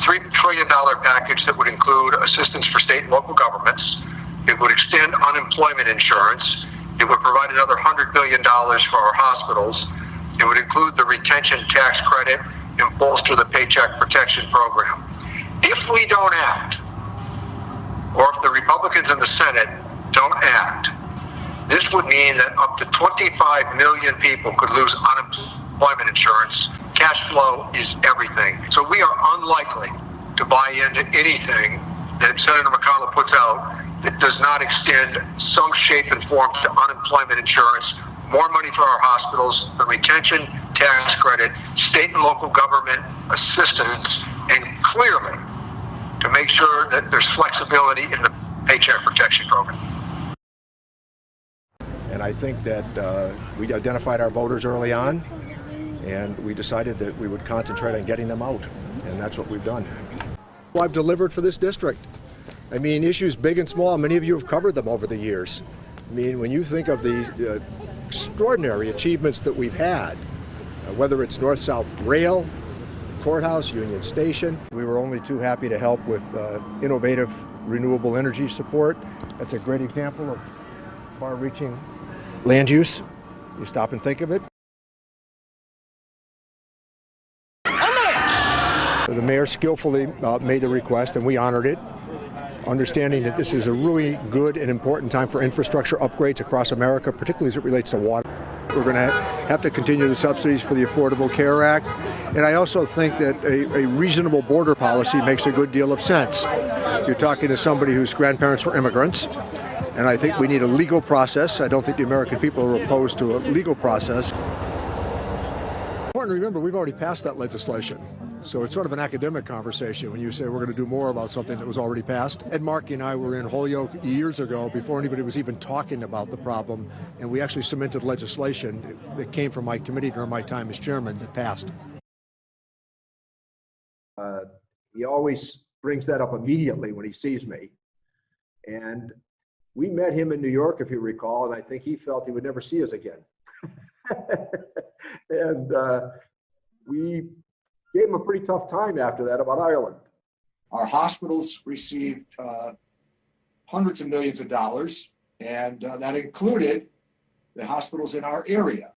$3 trillion package that would include assistance for state and local governments. It would extend unemployment insurance. It would provide another $100 billion for our hospitals. It would include the retention tax credit and bolster the Paycheck Protection Program. If we don't act, or if the Republicans in the Senate don't act, this would mean that up to 25 million people could lose unemployment insurance. Cash flow is everything. So we are unlikely to buy into anything that Senator McConnell puts out that does not extend some shape and form to unemployment insurance, more money for our hospitals, the retention tax credit, state and local government assistance, and clearly to make sure that there's flexibility in the Paycheck Protection Program. And I think that we identified our voters early on, and we decided that we would concentrate on getting them out, and that's what we've done. Well, I've delivered for this district. I mean, issues big and small, many of you have covered them over the years. I mean, when you think of the extraordinary achievements that we've had, whether it's north-south rail, courthouse, Union Station, we were only too happy to help with innovative renewable energy support. That's a great example of far-reaching land use. You stop and think of it. The mayor skillfully made the request, and we honored it, understanding that this is a really good and important time for infrastructure upgrades across America, particularly as it relates to water. We're going to have to continue the subsidies for the Affordable Care Act, and I also think that a reasonable border policy makes a good deal of sense. You're talking to somebody whose grandparents were immigrants, and I think we need a legal process. I don't think the American people are opposed to a legal process. Important to remember, we've already passed that legislation. So it's sort of an academic conversation when you say we're going to do more about something that was already passed. Ed Markey and I were in Holyoke years ago before anybody was even talking about the problem, and we actually cemented legislation that came from my committee during my time as chairman that passed. He always brings that up immediately when he sees me. And we met him in New York, if you recall, and I think he felt he would never see us again. And we gave him a pretty tough time after that about Ireland. Our hospitals received hundreds of millions of dollars, and that included the hospitals in our area.